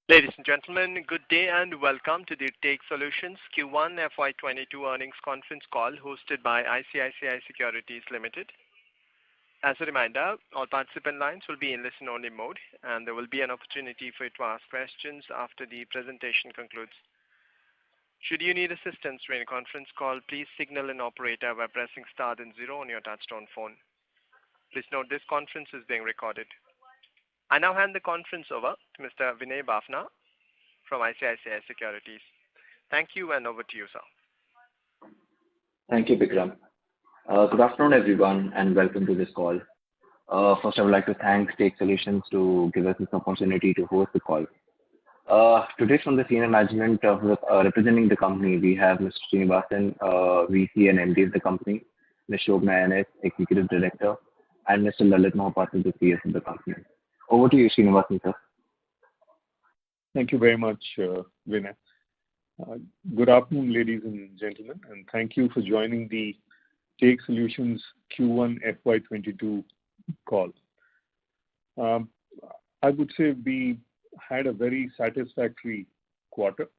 Ladies and gentlemen, good day and welcome to the Take Solutions Q1 FY22 earnings conference call hosted by ICICI Securities Limited. As a reminder, all participant lines will be in listen-only mode, and there will be an opportunity for you to ask questions after the presentation concludes. Should you need assistance during the conference call, please signal an operator by pressing star then zero on your touchtone phone. Please note this conference is being recorded. I now hand the conference over to Mr. Vinay Bafna from ICICI Securities. Thank you, and over to you, sir. Thank you, Vikram. Good afternoon, everyone, and welcome to this call. First, I would like to thank Take Solutions to give us this opportunity to host the call. Today, from the senior management representing the company, we have Mr. Srinivasan, VC and MD of the company, Ms. Shobna NS, Executive Director, and Mr. Lalit Mohapatra, the CS of the company. Over to you, Srinivasan, sir. Thank you very much, Vinay. Good afternoon, ladies and gentlemen, and thank you for joining the Take Solutions Q1 FY22 call. I would say we had a very satisfactory quarter.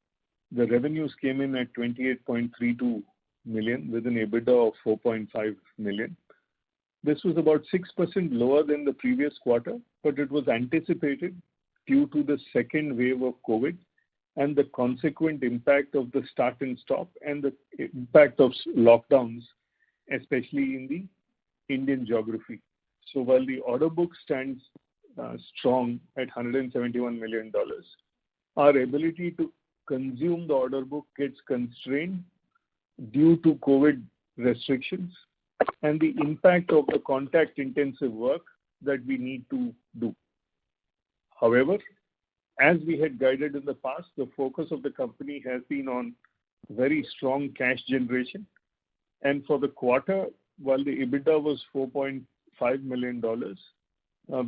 The revenues came in at 28.32 million with an EBITDA of 4.5 million. This was about 6% lower than the previous quarter, but it was anticipated due to the second wave of COVID and the consequent impact of the start and stop and the impact of lockdowns, especially in the Indian geography. So while the order book stands strong at $171 million, our ability to consume the order book gets constrained due to COVID restrictions and the impact of the contact-intensive work that we need to do. However, as we had guided in the past, the focus of the company has been on very strong cash generation. And for the quarter, while the EBITDA was $4.5 million,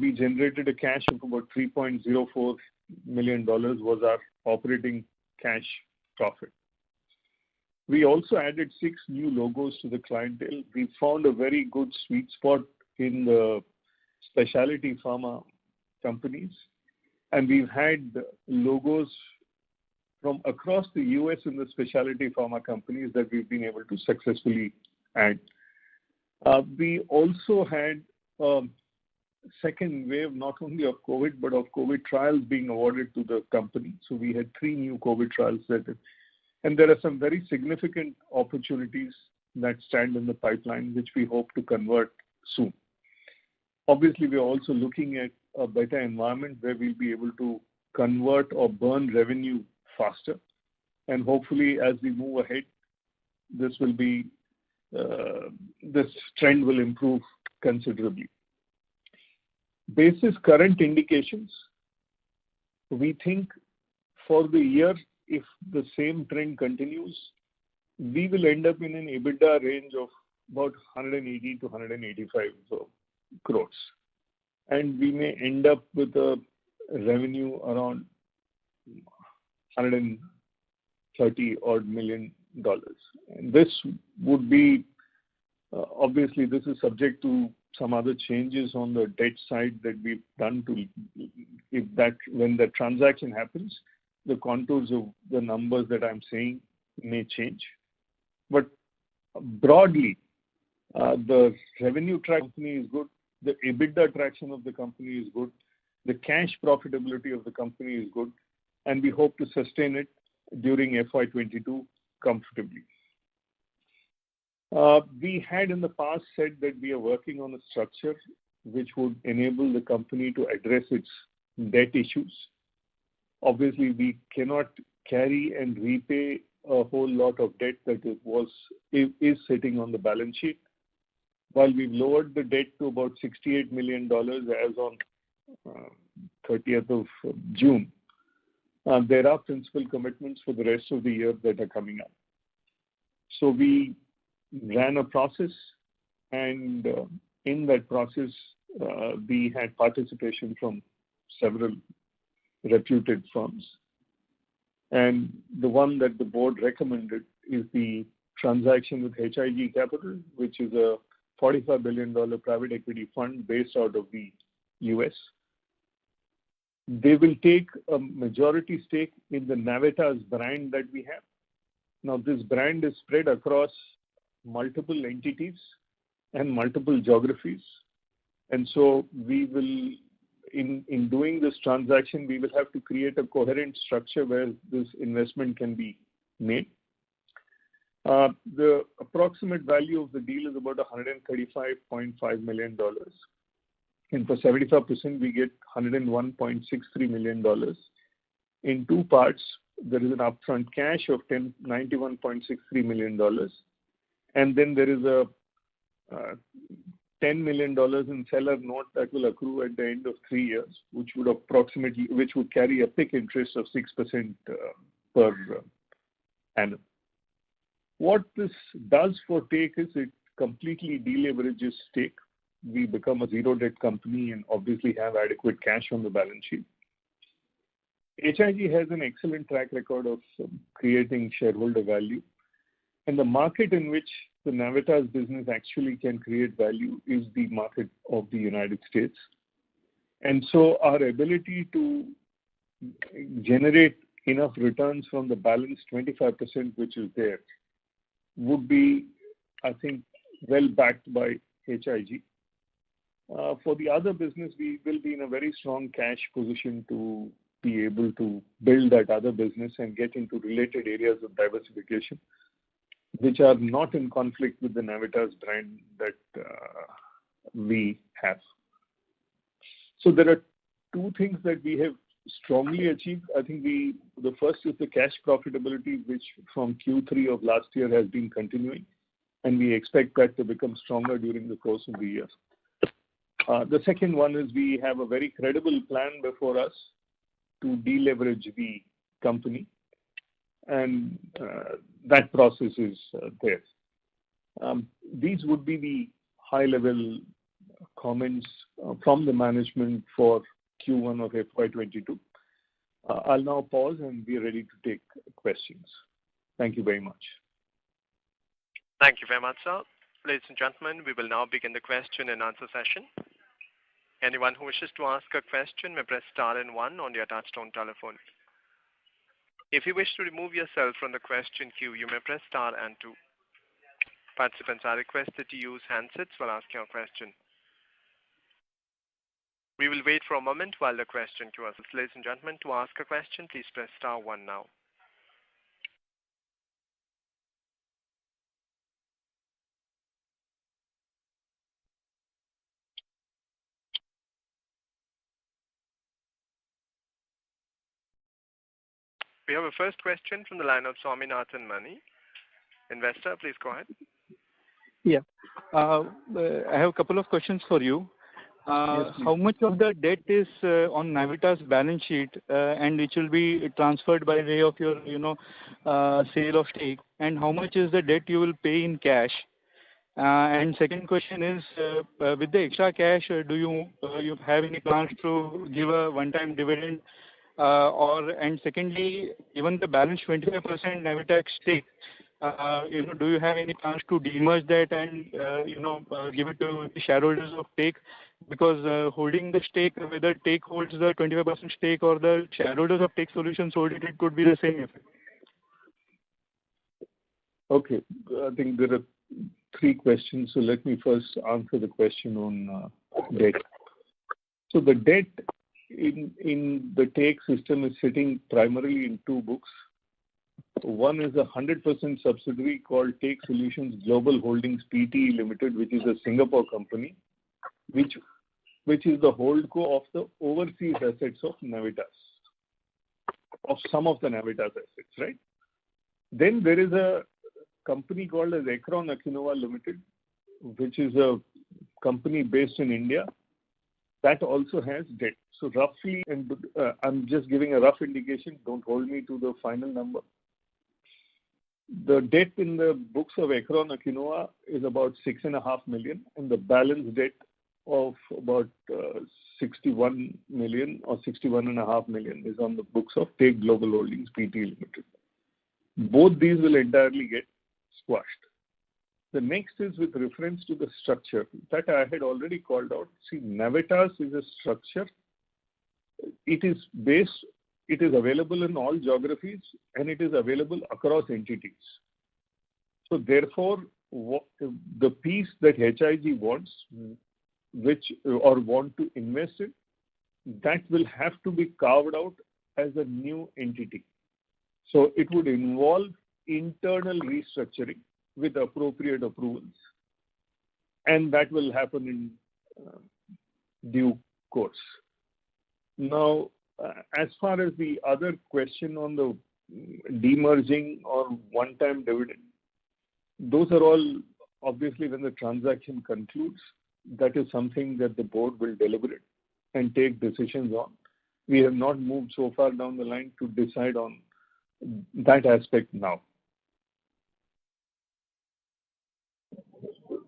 we generated a cash of about $3.04 million was our operating cash profit. We also added 6 new logos to the clientele. We found a very good sweet spot in the specialty pharma companies, and we've had logos from across the US in the specialty pharma companies that we've been able to successfully add. We also had a second wave, not only of COVID, but of COVID trials being awarded to the company. So we had 3 new COVID trials and there are some very significant opportunities that stand in the pipeline, which we hope to convert soon. Obviously, we are also looking at a better environment where we'll be able to convert or burn revenue faster. And hopefully, as we move ahead, this trend will improve considerably. Basis current indications, we think for the year, if the same trend continues, we will end up in an EBITDA range of about 180 to 185 crores. And we may end up with a revenue around $130 odd million. And this would be, obviously, this is subject to some other changes on the debt side that we've done when the transaction happens, the contours of the numbers that I'm saying may change. But broadly, the revenue track company is good, the EBITDA traction of the company is good, the cash profitability of the company is good, and we hope to sustain it during FY22 comfortably. We had in the past said that we are working on a structure which would enable the company to address its debt issues. Obviously, we cannot carry and repay a whole lot of debt that is sitting on the balance sheet. While we've lowered the debt to about $68 million as on 30th of June, there are principal commitments for the rest of the year that are coming up. So we ran a process, and in that process, we had participation from several reputed firms. And the one that the board recommended is the transaction with HIG Capital, which is a $45 billion private equity fund based out of the US. They will take a majority stake in the Navitas brand that we have. Now, this brand is spread across multiple entities and multiple geographies. And so we will, in doing this transaction, we will have to create a coherent structure where this investment can be made. The approximate value of the deal is about $135.5 million. And for 75%, we get $101.63 million. In two parts, there is an upfront cash of $91.63 million. And then there is a $10 million in seller note that will accrue at the end of 3 years, which would carry a PIK interest of 6% per annum. What this does for Take is it completely deleverages Take. We become a zero-debt company and obviously have adequate cash on the balance sheet. HIG has an excellent track record of creating shareholder value. And the market in which the Navitas business actually can create value is the market of the United States. And so our ability to generate enough returns from the balance 25%, which is there, would be, I think, well backed by HIG. For the other business, we will be in a very strong cash position to be able to build that other business and get into related areas of diversification, which are not in conflict with the Navitas brand that we have. So there are two things that we have strongly achieved. I think the first is the cash profitability, which from Q3 of last year has been continuing, and we expect that to become stronger during the course of the year. The second one is we have a very credible plan before us to deleverage the company, and that process is there. These would be the high-level comments from the management for Q1 of FY22. I'll now pause and be ready to take questions. Thank you very much. Thank you very much, sir. Ladies and gentlemen, we will now begin the question and answer session. Anyone who wishes to ask a question may press star and 1 on your touchtone telephone. If you wish to remove yourself from the question queue, you may press star and 2. Participants are requested to use handsets while asking a question. We will wait for a moment while the question queue is. Ladies and gentlemen, to ask a question, please press star 1 now. We have a first question from the line of Swaminathan Mani. Investor, please go ahead. Yeah. I have a couple of questions for you. Yes, how much of the debt is on Navitas balance sheet and which will be transferred by way of your, sale of stake, and how much is the debt you will pay in cash? And second question is, with the extra cash, do you have any plans to give a one-time dividend? And secondly, even the balance 25% Navitas stake, do you have any plans to demerge that and give it to the shareholders of Take? Because holding the stake, whether Take holds the 25% stake or the shareholders of Take Solutions hold it, it could be the same effect. Okay, I think there are 3 questions. So let me first answer the question on debt. So the debt in the Take system is sitting primarily in 2 books. One is a 100% subsidiary called Take Solutions Global Holdings Pte. Limited, which is a Singapore company, which is the holdco of the overseas assets of Navitas, of some of the Navitas assets, right? Then there is a company called as Ekron Akinoa Limited, which is a company based in India that also has debt. So roughly, and I'm just giving a rough indication, don't hold me to the final number. The debt in the books of Ekron Akinoa is about 6.5 million, and the balance debt of about 61 million or 61.5 million is on the books of Take Global Holdings Pte. Limited. Both these will entirely get squashed. The next is with reference to the structure that I had already called out. See, Navitas is a structure it is available in all geographies and it is available across entities. So therefore, the piece that HIG wants, want to invest in, that will have to be carved out as a new entity. So it would involve internal restructuring with appropriate approvals, and that will happen in due course. Now, as far as the other question on the demerging or one-time dividend, those are all obviously when the transaction concludes, that is something that the board will deliberate and take decisions on. We have not moved so far down the line to decide on that aspect now.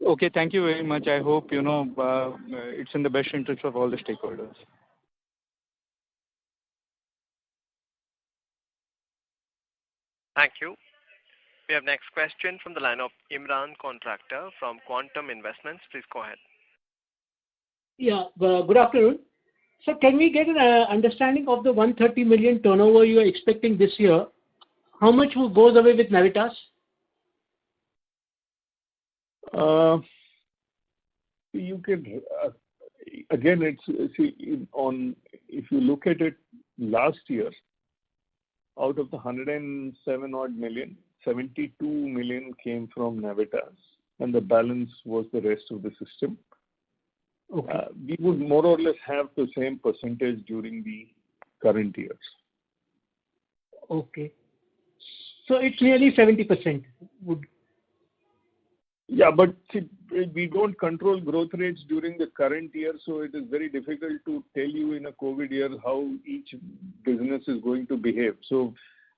Okay, thank you very much. I hope it's in the best interest of all the stakeholders. Thank you. We have next question from the line of Imran Contractor from Quantum Investments. Please go ahead. Yeah, good afternoon. So can we get an understanding of the 130 million turnover you are expecting this year? How much goes away with Navitas? You can again. If you look at it last year, out of the 107 odd million, 72 million came from Navitas, and the balance was the rest of the system. Okay. We would more or less have the same percentage during the current years. Okay. So it's nearly 70%. Yeah, but see, we don't control growth rates during the current year, so it is very difficult to tell you in a COVID year how each business is going to behave. So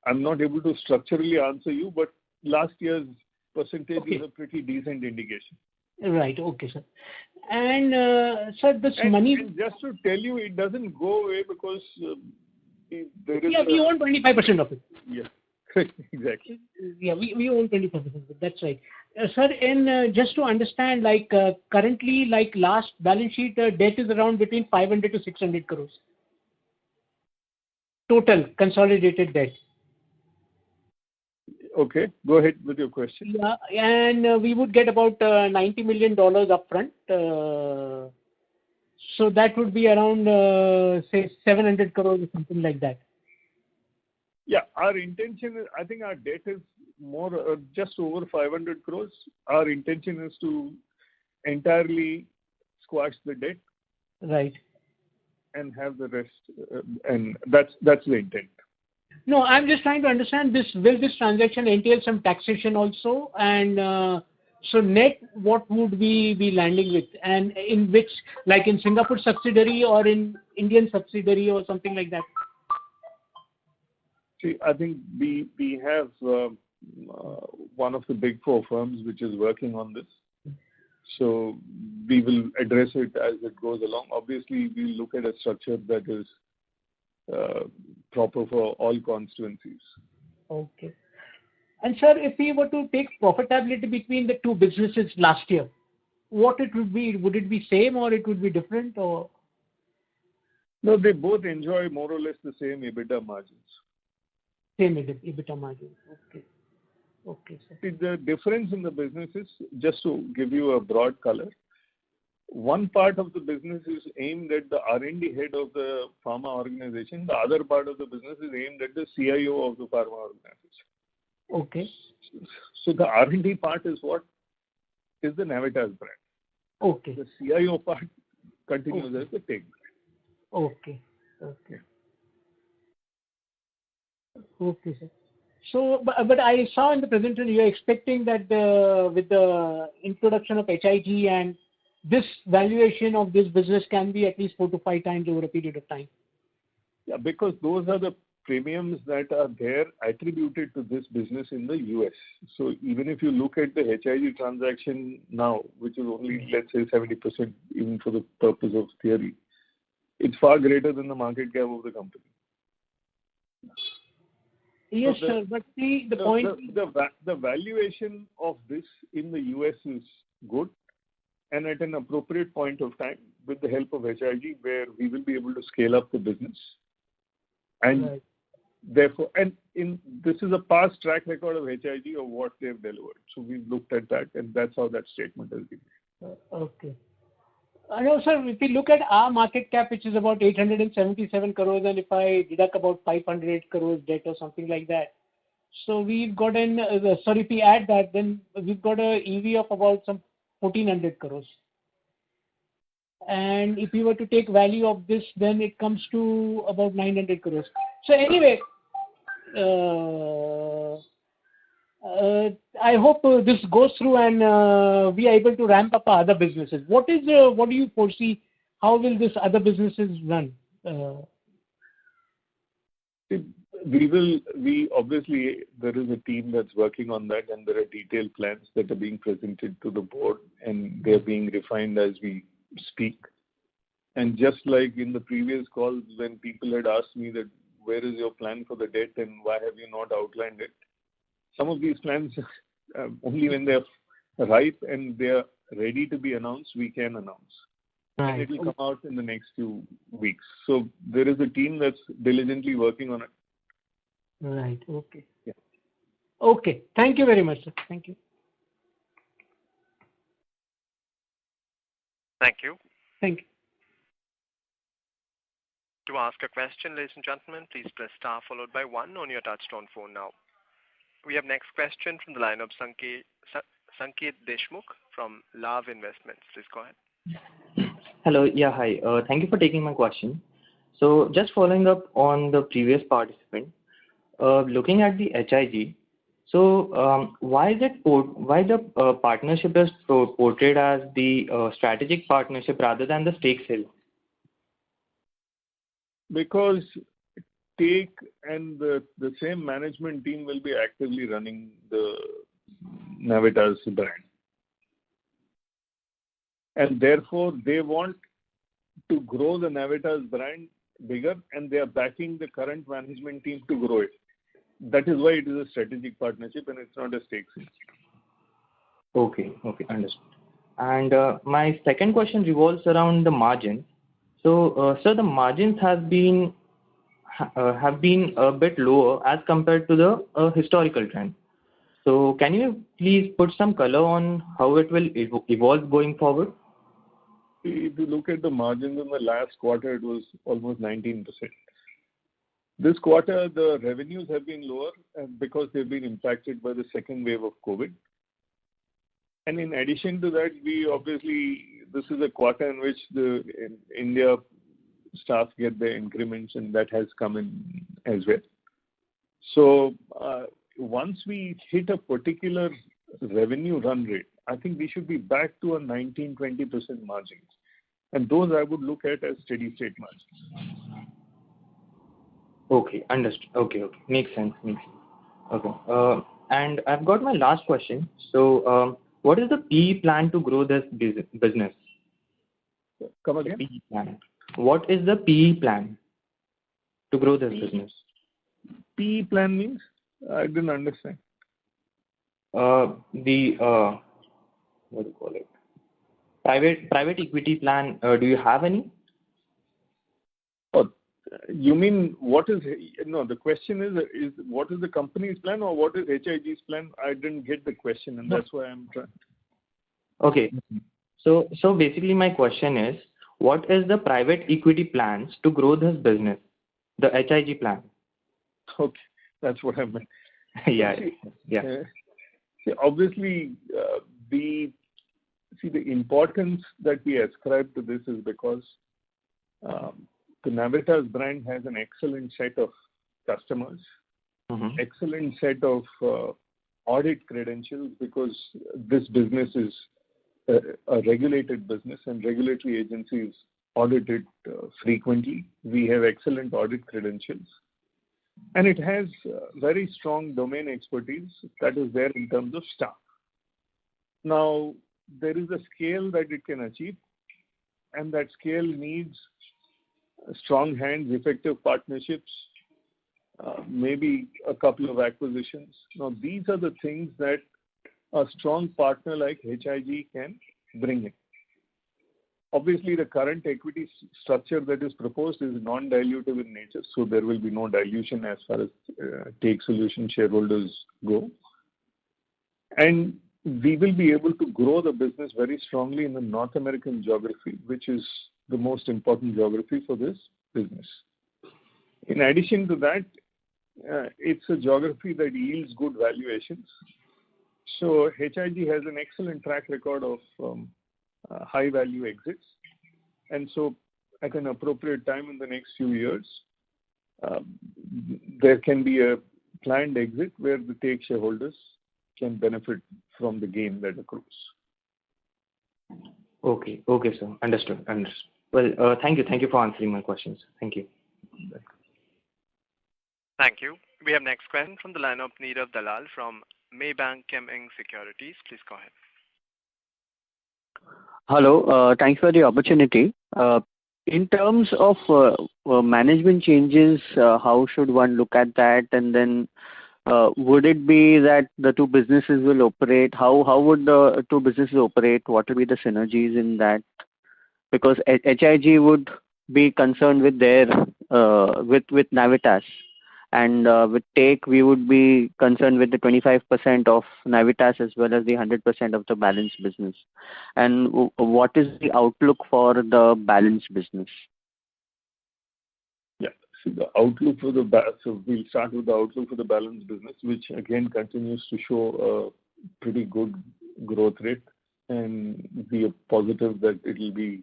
I'm not able to structurally answer you, but last year's percentage is a pretty decent indication. Right. Okay, sir. And sir, this money. And just to tell you, it doesn't go away because there is. Yeah, we own 25% of it. Yeah. Exactly. Yeah, we own 25% of it. That's right. Sir, and just to understand, currently, last balance sheet, debt is around between 500 to 600 crores. Total consolidated debt. Okay, go ahead with your question. Yeah, and we would get about $90 million upfront. So that would be around, say, 700 crores or something like that. Yeah, our intention is, I think our debt is more, just over 500 crores. Our intention is to entirely squash the debt. Right. And have the rest, and that's the intent. No, I'm just trying to understand this. Will this transaction entail some taxation also? And so net, what would we be landing with? And in which, like in Singapore subsidiary or in Indian subsidiary or something like that? See, I think we have one of the big four firms which is working on this. So we will address it as it goes along. Obviously, we'll look at a structure that is proper for all constituencies. Okay. And sir, if we were to take profitability between the two businesses last year, what it would be? Would it be same or it would be different? Or no, they both enjoy more or less the same EBITDA margins. Same EBITDA margin. Okay. Okay, sir. See, the difference in the businesses, just to give you a broad color, one part of the business is aimed at the R&D head of the pharma organization. The other part of the business is aimed at the CIO of the pharma organization. Okay. So the R&D part is what is the Navitas brand. Okay. The CIO part continues as the Tech brand. Okay. Okay. Okay, sir. So, but I saw in the presentation you're expecting that with the introduction of HIG and this valuation of this business can be at least 4 to 5 times over a period of time. Yeah, because those are the premiums that are there attributed to this business in the US. So even if you look at the HIG transaction now, which is only, let's say, 70%, even for the purpose of theory, it's far greater than the market cap of the company. Yes, so sir, but see, the point... The valuation of this in the US is good, and at an appropriate point of time with the help of HIG, where we will be able to scale up the business. And Right. therefore, this is a past track record of HIG of what they've delivered. So we've looked at that, and that's how that statement has been. Okay. And also, if we look at our market cap, which is about 877 crores, and if I deduct about 500 crores debt or something like that, so we've got if we add that, then we've got a EV of about some 1400 crores. And if you were to take value of this, then it comes to about 900 crores. So anyway, I hope this goes through and we are able to ramp up our other businesses. What do you foresee? How will this other businesses run? We obviously, there is a team that's working on that, and there are detailed plans that are being presented to the board, and they're being refined as we speak. And just like in the previous calls, when people had asked me that where is your plan for the debt and why have you not outlined it, some of these plans only when they're ripe and they're ready to be announced, we can announce. Right. And it will come out in the next few weeks. So there is a team that's diligently working on it. Right. Okay. Yeah. Okay. Thank you very much, sir. Thank you. Thank you. Thank you. To ask a question, ladies and gentlemen, please press star followed by 1 on your touchtone phone now. We have next question from the line of Sanket Deshmukh from Love Investments. Please go ahead. Hello. Yeah, hi. Thank you for taking my question. So just following up on the previous participant, looking at the HIG, so why the partnership is portrayed as the strategic partnership rather than the stake sale? Because Take and the same management team will be actively running the Navitas brand. And therefore, they want to grow the Navitas brand bigger, and they are backing the current management team to grow it. That is why it is a strategic partnership and it's not a stake sale. Okay, understood. And my second question revolves around the margin. So, sir, the margins have been a bit lower as compared to the historical trend. So, can you please put some color on how it will evolve going forward? If you look at the margins in the last quarter, it was almost 19%. This quarter, the revenues have been lower because they've been impacted by the second wave of COVID. And in addition to that, this is a quarter in which the India staff get their increments, and that has come in as well. So once we hit a particular revenue run rate, I think we should be back to a 19-20% margins. And those I would look at as steady state margins. Okay, understood. Okay. Makes sense. Okay. And I've got my last question. So, what is the PE plan to grow this business? Come again? PE plan. What is the PE plan to grow this business? PE plan means? I didn't understand. What do you call it? Private equity plan. Do you have any? Oh, you mean what is? No, the question is what is the company's plan or what is HIG's plan? I didn't get the question, and that's why I'm trying. Okay. So basically my question is, what is the private equity plans to grow this business? The HIG plan. Okay, that's what I meant. Yeah. See, obviously, the importance that we ascribe to this is because the Navitas brand has an excellent set of customers, excellent set of audit credentials, because this business is a regulated business and regulatory agencies audit it frequently. We have excellent audit credentials. And it has very strong domain expertise that is there in terms of staff. Now, there is a scale that it can achieve, and that scale needs strong hands, effective partnerships, maybe a couple of acquisitions. Now, these are the things that a strong partner like HIG can bring in. Obviously, the current equity structure that is proposed is non-dilutive in nature, so there will be no dilution as far as Take Solutions shareholders go. And we will be able to grow the business very strongly in the North American geography, which is the most important geography for this business. In addition to that, it's a geography that yields good valuations. So HIG has an excellent track record of high value exits. And so at an appropriate time in the next few years, there can be a planned exit where the Take shareholders can benefit from the gain that accrues. Okay, sir. Understood. Well, thank you for answering my questions. Thank you. Thank you. We have next question from the line of Nirav Dalal from Maybank Kim Eng Securities. Please go ahead. Hello. Thanks for the opportunity. In terms of management changes, how should one look at that? And then would it be that the two businesses will operate? How would the two businesses operate? What will be the synergies in that? Because HIG would be concerned with their with Navitas, and with Take we would be concerned with the 25% of Navitas as well as the 100% of the balance business. And what is the outlook for the balance business? Yeah, so the outlook for so we'll start with the outlook for the balance business, which again continues to show a pretty good growth rate, and we are positive that it will be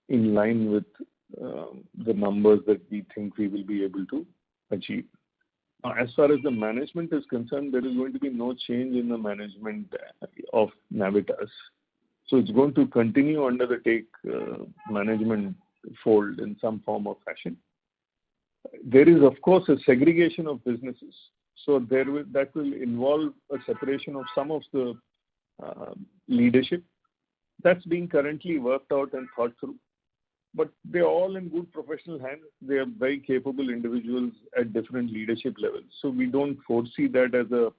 in line with the numbers that we think we will be able to achieve. As far as the management is concerned, there is going to be no change in the management of Navitas. So it's going to continue under the Take management fold in some form or fashion. There is, of course, a segregation of businesses. So that will involve a separation of some of the leadership. That's being currently worked out and thought through. But they're all in good professional hands. They are very capable individuals at different leadership levels. So we don't foresee that as a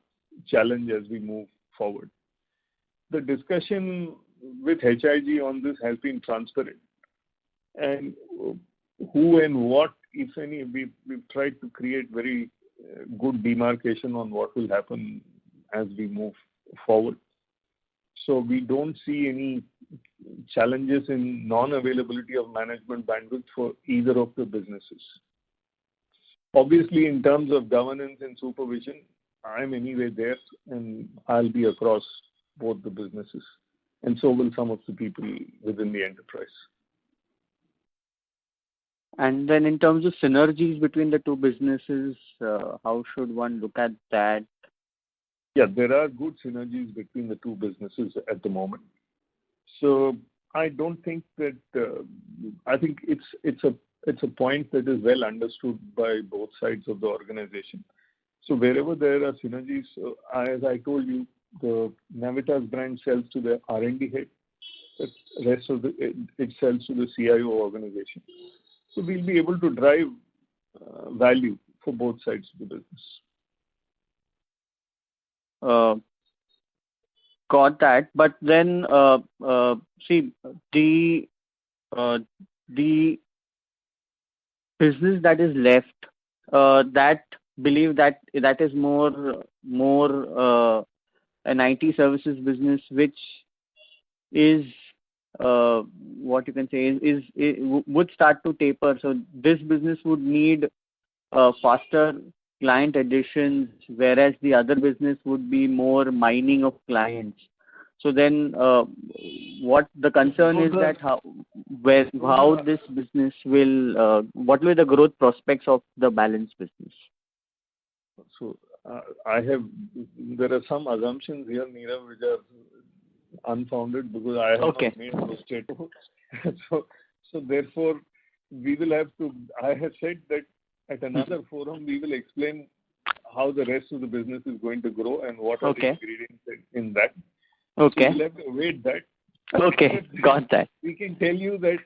challenge as we move forward. The discussion with HIG on this has been transparent. And who and what, if any, we've tried to create very good demarcation on what will happen as we move forward. So we don't see any challenges in non-availability of management bandwidth for either of the businesses. Obviously, in terms of governance and supervision, I'm anyway there, and I'll be across both the businesses, and so will some of the people within the enterprise. And then in terms of synergies between the two businesses, how should one look at that? Yeah, there are good synergies between the two businesses at the moment. So I don't think that I think it's a point that is well understood by both sides of the organization. So wherever there are synergies, as I told you, the Navitas brand sells to the R&D head. The rest of it sells to the CIO organization. So we'll be able to drive value for both sides of the business. Got that. But then, see, the business that is left, that believe that is more an IT services business, which is what you can say would start to taper. So this business would need faster client additions, whereas the other business would be more mining of clients. So then, what the concern is that how this business will, what will be the growth prospects of the balance business? So there are some assumptions here, Nirav, which are unfounded because I have not made those statements. So therefore, we will have to. I have said that at another forum, we will explain how the rest of the business is going to grow and what are the ingredients in that. Okay. So we'll have to await that. Okay, got that. We can tell you that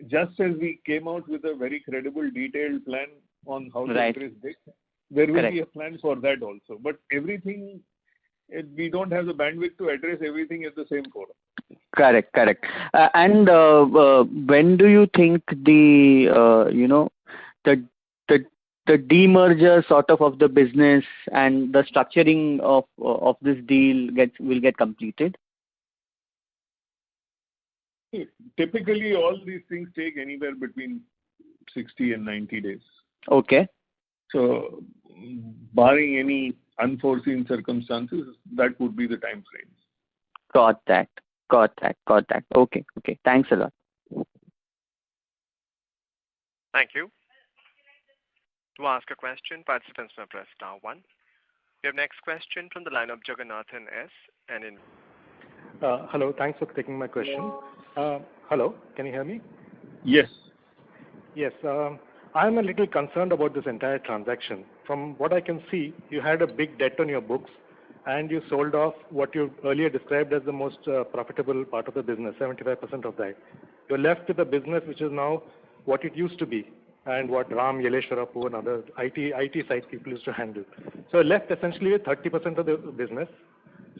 just as we came out with a very credible, detailed plan on how to address this, there will be a plan for that also. But everything, we don't have the bandwidth to address everything at the same forum. Correct, correct. When do you think the the the demerger sort of the business and the structuring of this deal will get completed? Typically, all these things take anywhere between 60 and 90 days. Okay. So, barring any unforeseen circumstances, that would be the time frame. Got that. Okay. Thanks a lot. Thank you. To ask a question, participants may press star 1. We have next question from the line of Jagannathan S. and in. Hello. Thanks for taking my question. Hello. Can you hear me? Yes. Yes. I'm a little concerned about this entire transaction. From what I can see, you had a big debt on your books, and you sold off what you earlier described as the most profitable part of the business, 75% of that. You're left with a business which is now what it used to be, and what Ram, Yeleshwarapu, and other IT side people used to handle. So left essentially with 30% of the business,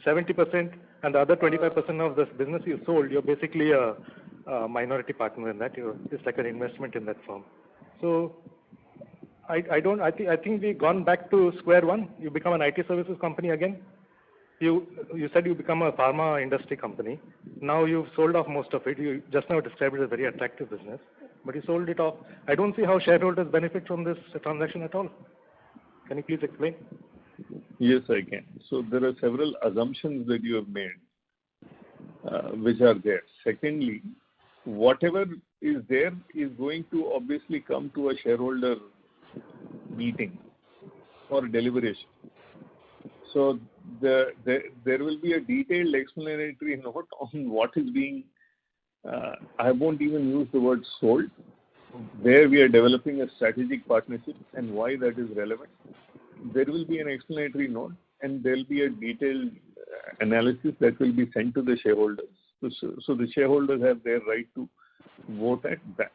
70%, and the other 25% of this business you sold. You're basically a minority partner in that. It's like an investment in that firm. So I think we've gone back to square one. You become an IT services company again. You said you become a pharma industry company. Now you've sold off most of it. You just now described it as a very attractive business, but you sold it off. I don't see how shareholders benefit from this transaction at all. Can you please explain? Yes, I can. So there are several assumptions that you have made, which are there. Secondly, whatever is there is going to obviously come to a shareholder meeting or deliberation. So there will be a detailed explanatory note on what is being, I won't even use the word sold, where we are developing a strategic partnership and why that is relevant. There will be an explanatory note, and there will be a detailed analysis that will be sent to the shareholders. So the shareholders have their right to vote at that.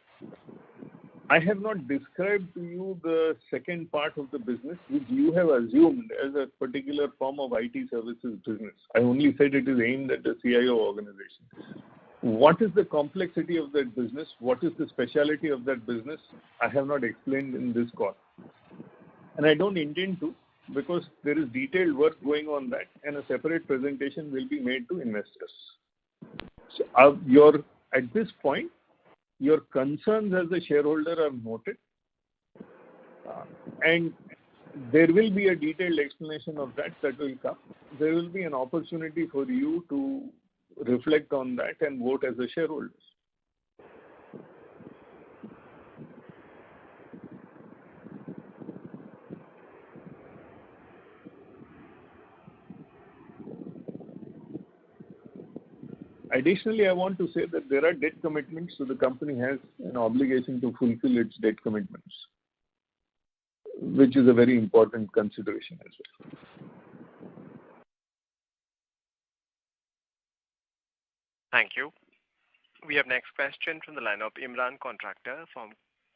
I have not described to you the second part of the business, which you have assumed as a particular form of IT services business. I only said it is aimed at the CIO organization. What is the complexity of that business? What is the speciality of that business? I have not explained in this call. And I don't intend to, because there is detailed work going on that, and a separate presentation will be made to investors. So at this point, your concerns as a shareholder are noted, and there will be a detailed explanation of that will come. There will be an opportunity for you to reflect on that and vote as a shareholder. Additionally, I want to say that there are debt commitments, so the company has an obligation to fulfill its debt commitments, which is a very important consideration as well. Thank you. We have next question from the line of Imran Contractor from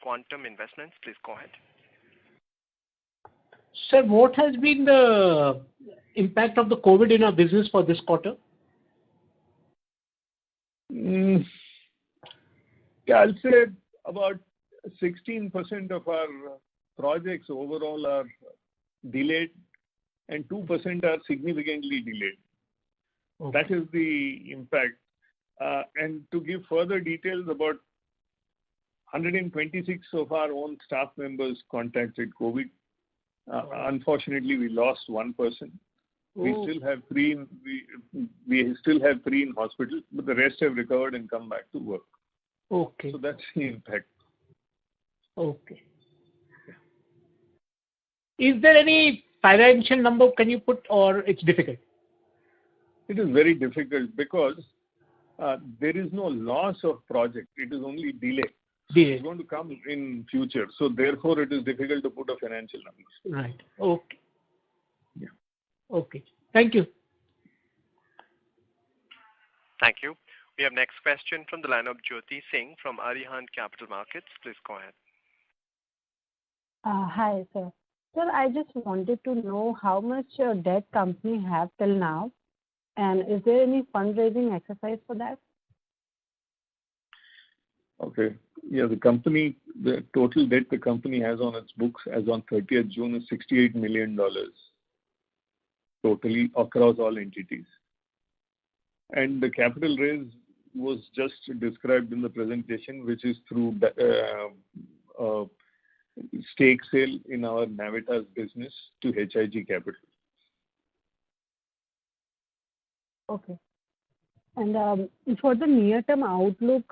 Quantum Investments. Please go ahead. Sir, what has been the impact of the COVID in our business for this quarter? Yeah, I'll say about 16% of our projects overall are delayed and 2% are significantly delayed. Okay. That is the impact. And to give further details, about 126 of our own staff members contacted COVID. Unfortunately, we lost one person. We still have three in hospital, but the rest have recovered and come back to work. Okay. So that's the impact. Okay. Is there any financial number can you put, or it's difficult? It is very difficult because there is no loss of project. It is only delay. It's going to come in future. So therefore, it is difficult to put a financial number. Right. Okay. Yeah. Okay. Thank you. Thank you. We have next question from the line of Jyoti Singh from Arihant Capital Markets. Please go ahead. Hi, sir. Sir, I just wanted to know how much debt company have till now, and is there any fundraising exercise for that? Okay. Yeah, the total debt the company has on its books as on 30th June is $68 million totally across all entities. And the capital raise was just described in the presentation, which is through stake sale in our Navitas business to HIG Capital. Okay. And for the near-term outlook,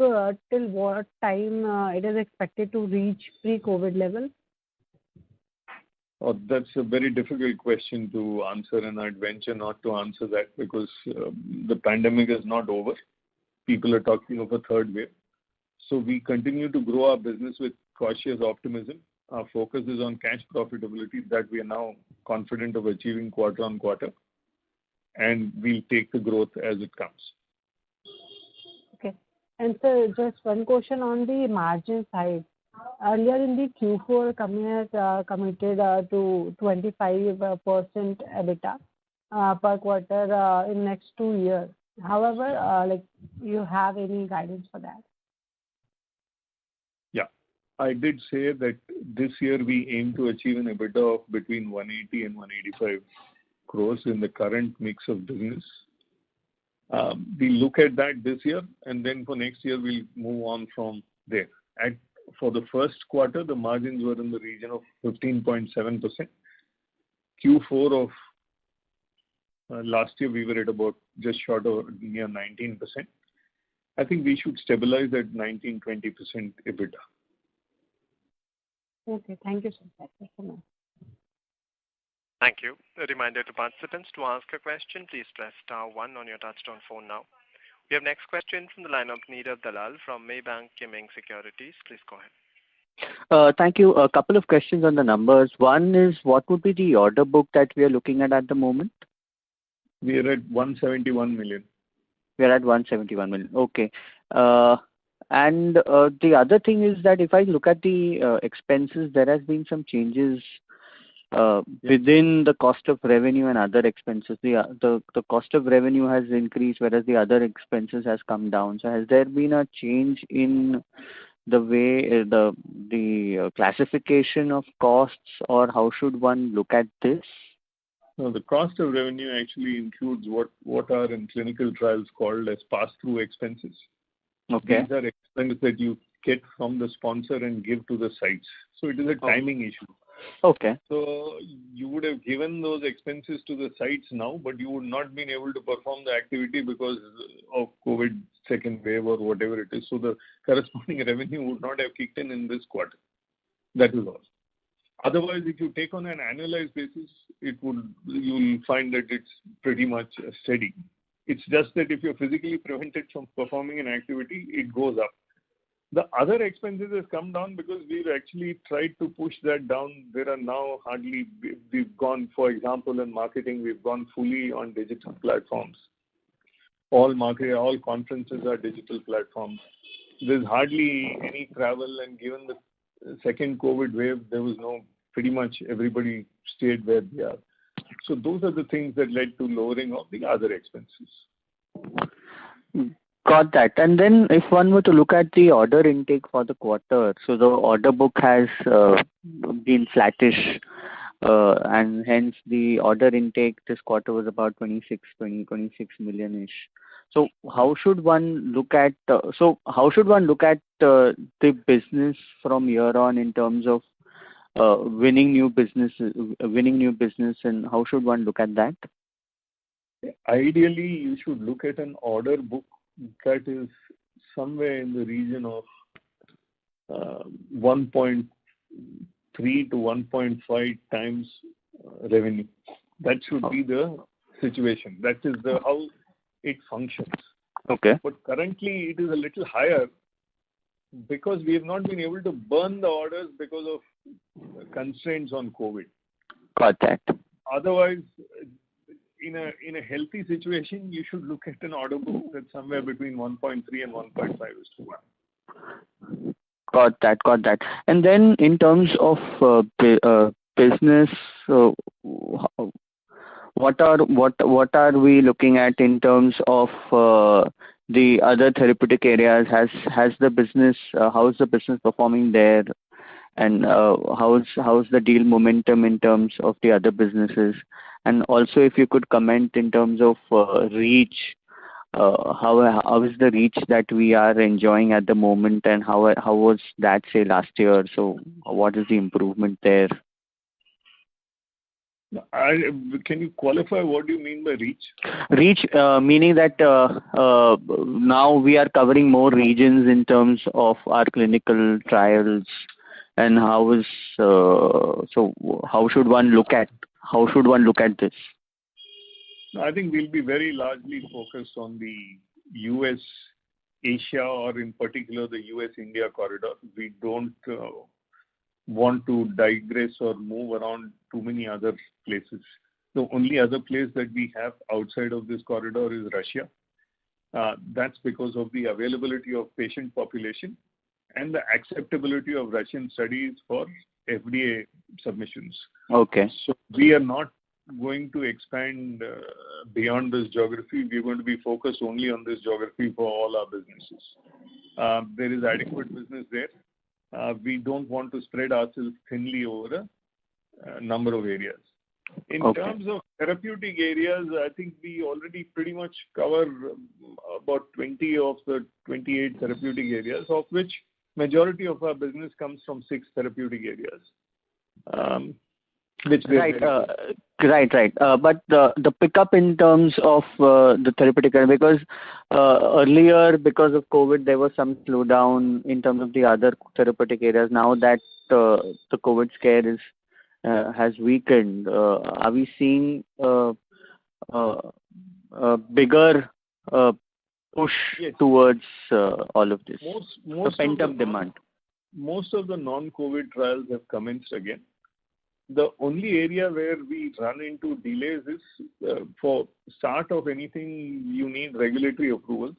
till what time it is expected to reach pre-COVID level? Oh, that's a very difficult question to answer, and I'd venture not to answer that because the pandemic is not over. People are talking of a third wave. So we continue to grow our business with cautious optimism. Our focus is on cash profitability that we are now confident of achieving quarter on quarter, and we'll take the growth as it comes. Okay. And sir, just one question on the margin side. Earlier in the Q4, company has committed to 25% EBITDA per quarter in next 2 years. However, you have any guidance for that? Yeah, I did say that this year we aim to achieve an EBITDA of between 180 and 185 crores in the current mix of business. We look at that this year, and then for next year we'll move on from there. For the first quarter, the margins were in the region of 15.7%. Q4 of last year, we were at about just short of near 19%. I think we should stabilize at 19-20% EBITDA. Okay, thank you, sir. That's it for now. Thank you. A reminder to participants to ask a question, please press star 1 on your touchtone phone now. We have next question from the line of Neerav Dalal from Maybank Kim Eng Securities. Please go ahead. Thank you. A couple of questions on the numbers. One is, what would be the order book that we are looking at the moment? We are at 171 million. We are at 171 million. Okay. And the other thing is that if I look at the expenses, there has been some changes within the cost of revenue and other expenses. The cost of revenue has increased, whereas the other expenses has come down. So has there been a change in the way the classification of costs, or how should one look at this? No, the cost of revenue actually includes what are in clinical trials called as pass-through expenses. Okay. These are expenses that you get from the sponsor and give to the sites. So it is a timing issue. Okay. So you would have given those expenses to the sites now, but you would not been able to perform the activity because of COVID second wave or whatever it is. So the corresponding revenue would not have kicked in this quarter. That is all. Otherwise, if you take on an annualized basis, you'll find that it's pretty much steady. It's just that if you're physically prevented from performing an activity, it goes up. The other expenses has come down because we've actually tried to push that down. There are now we've gone, for example, in marketing, we've gone fully on digital platforms. All conferences are digital platforms. There's hardly any travel, and given the second COVID wave, there was pretty much everybody stayed where they are. So those are the things that led to lowering of the other expenses. Got that. And then if one were to look at the order intake for the quarter, so the order book has been flattish, and hence the order intake this quarter was about 26 million-ish. So how should one look at the business from here on in terms of winning new business, and how should one look at that? Ideally, you should look at an order book that is somewhere in the region of 1.3 to 1.5 times revenue. That should be the situation. That is how it functions. Okay. But currently, it is a little higher because we have not been able to burn the orders because of constraints on COVID. Got that. Otherwise, in a healthy situation, you should look at an order book that's somewhere between 1.3 and 1.5 is to 1. Got that. And then in terms of business, what are we looking at in terms of the other therapeutic areas? Has the business, how is the business performing there? And how's the deal momentum in terms of the other businesses? And also, if you could comment in terms of reach, how is the reach that we are enjoying at the moment, and how was that, say, last year? So what is the improvement there? Can you qualify what do you mean by reach? Reach, meaning that now we are covering more regions in terms of our clinical trials, and how should one look at this? I think we'll be very largely focused on the US, Asia, or in particular the US-India corridor. We don't want to digress or move around too many other places. The only other place that we have outside of this corridor is Russia. That's because of the availability of patient population and the acceptability of Russian studies for FDA submissions. Okay. So we are not going to expand beyond this geography. We're going to be focused only on this geography for all our businesses. There is adequate business there. We don't want to spread ourselves thinly over a number of areas. In terms of therapeutic areas, I think we already pretty much cover about 20 of the 28 therapeutic areas, of which majority of our business comes from 6 therapeutic areas. Right. But the pickup in terms of the therapeutic area, because earlier, because of COVID, there was some slowdown in terms of the other therapeutic areas. Now that the COVID scare has weakened, are we seeing a bigger push towards all of this? The pent-up demand. Most of the non-COVID trials have commenced again. The only area where we run into delays is for start of anything, you need regulatory approvals.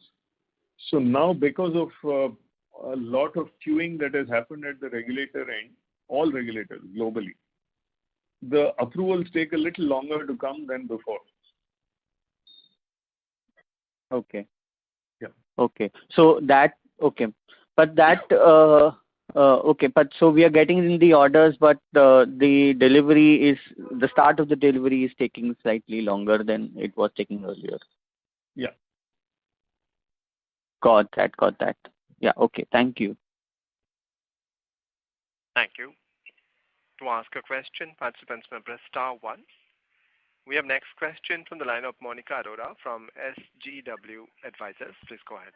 So now, because of a lot of queuing that has happened at the regulator end, all regulators globally, the approvals take a little longer to come than before. Okay. Yeah. Okay. So that, okay. But that, okay. But so we are getting in the orders, but the start of the delivery is taking slightly longer than it was taking earlier. Yeah. Got that. Yeah. Okay. Thank you. Thank you. To ask a question, participants may press star 1. We have next question from the line of Monica Arora from SGW Advisors. Please go ahead.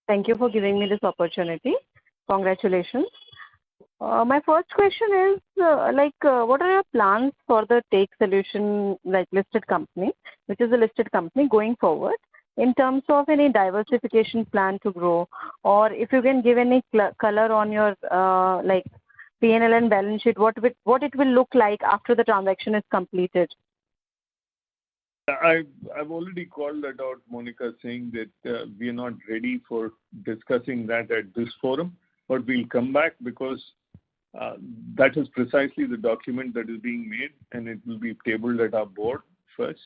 Thank you for giving me this opportunity. Congratulations. My first question is, what are your plans for the Take Solution, listed company, which is a listed company going forward, in terms of any diversification plan to grow, or if you can give any color on your P&L and balance sheet, what it will look like after the transaction is completed? I've already called that out, Monica, saying that we are not ready for discussing that at this forum, but we'll come back because that is precisely the document that is being made, and it will be tabled at our board first.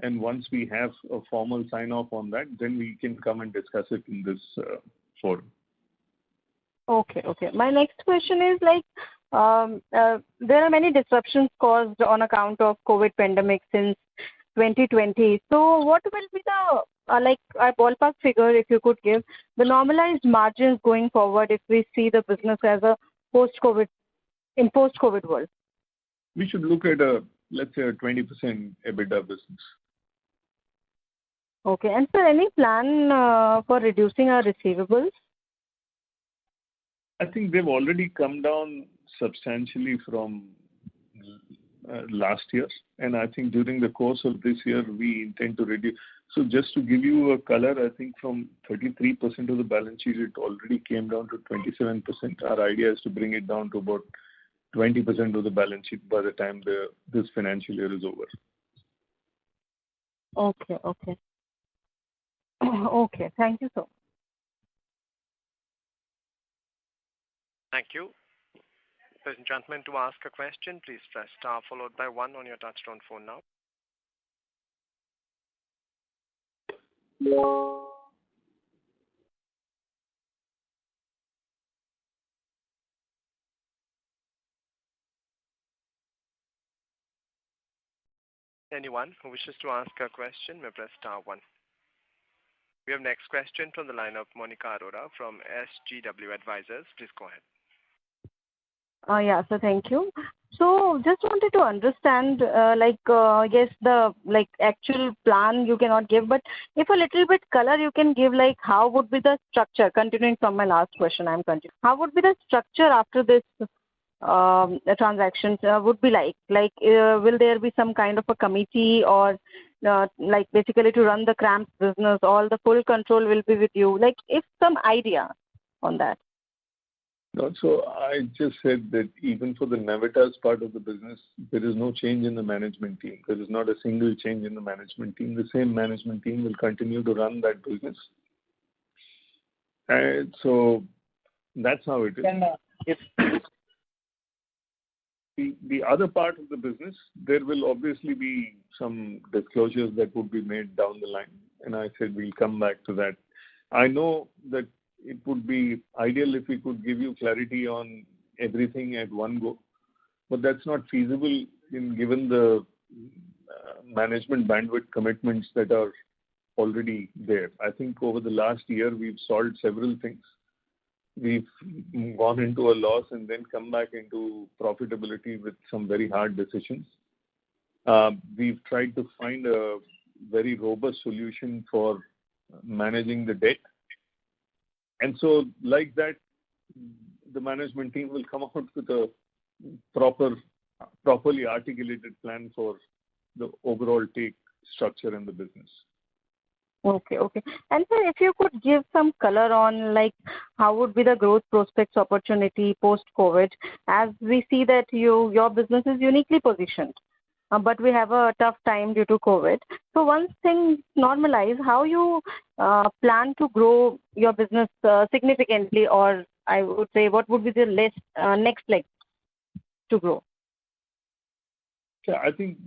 And once we have a formal sign-off on that, then we can come and discuss it in this forum. Okay. My next question is there are many disruptions caused on account of COVID pandemic since 2020. So what will be the a ballpark figure, if you could give, the normalized margins going forward if we see the business as a post-COVID world? We should look at let's say a 20% EBITDA business. Okay. And sir, any plan for reducing our receivables? I think they've already come down substantially from last year, and I think during the course of this year we intend to reduce. So just to give you a color, I think from 33% of the balance sheet it already came down to 27%. Our idea is to bring it down to about 20% of the balance sheet by the time this financial year is over. Okay. Okay. Thank you, sir. Thank you. Ladies and gentlemen, to ask a question, please press star followed by 1 on your touchtone phone now. Anyone who wishes to ask a question may press star one. We have next question from the line of Monica Arora from SGW Advisors. Please go ahead. Yeah, so thank you. So just wanted to understand, yes, the actual plan you cannot give, but if a little bit color you can give, like how would be the structure? Continuing from my last question, I'm continuing. How would be the structure after this transactions would be like? Will there be some kind of a committee or basically to run the CRAMS business, all the full control will be with you? Like, if some idea on that. No, so I just said that even for the Navitas part of the business, there is no change in the management team. There is not a single change in the management team. The same management team will continue to run that business. And so that's how it is. The other part of the business, there will obviously be some disclosures that would be made down the line. And I said we'll come back to that. I know that it would be ideal if we could give you clarity on everything at one go, but that's not feasible given the management bandwidth commitments that are already there. I think over the last year, we've solved several things. We've gone into a loss and then come back into profitability with some very hard decisions. We've tried to find a very robust solution for managing the debt. And so like that, the management team will come out with a properly articulated plan for the overall take structure in the business. Okay. And sir, if you could give some color on how would be the growth prospects opportunity post-COVID, as we see that your business is uniquely positioned, but we have a tough time due to COVID. So once things normalize, how you plan to grow your business significantly, or I would say what would be the next leg to grow? Yeah, I think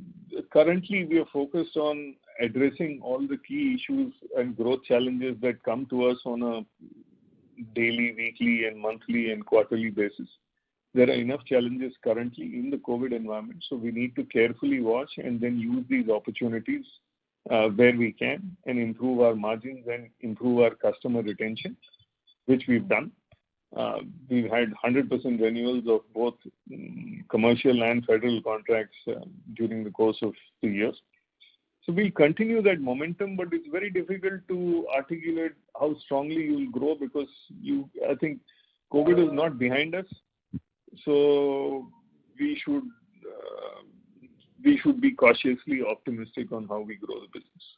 currently we are focused on addressing all the key issues and growth challenges that come to us on a daily, weekly, and monthly and quarterly basis. There are enough challenges currently in the COVID environment, so we need to carefully watch and then use these opportunities where we can and improve our margins and improve our customer retention, which we've done. We've had 100% renewals of both commercial and federal contracts during the course of the years. So we'll continue that momentum, but it's very difficult to articulate how strongly you'll grow because I think COVID is not behind us. So we should be cautiously optimistic on how we grow the business.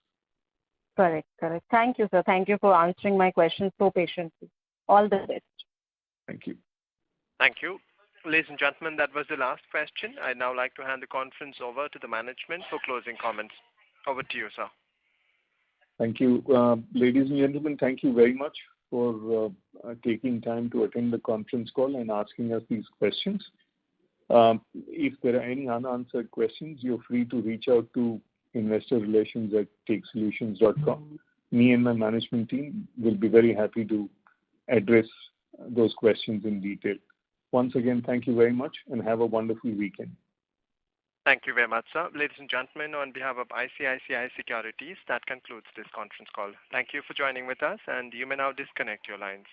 Correct. Thank you, sir. Thank you for answering my questions so patiently. All the best. Thank you. Thank you. Ladies and gentlemen, that was the last question. I'd now like to hand the conference over to the management for closing comments. Over to you, sir. Thank you. Ladies and gentlemen, thank you very much for taking time to attend the conference call and asking us these questions. If there are any unanswered questions, you're free to reach out to investorrelations@takesolutions.com. Me and my management team will be very happy to address those questions in detail. Once again, thank you very much and have a wonderful weekend. Thank you very much, sir. Ladies and gentlemen, on behalf of ICICI Securities, that concludes this conference call. Thank you for joining with us, and you may now disconnect your lines.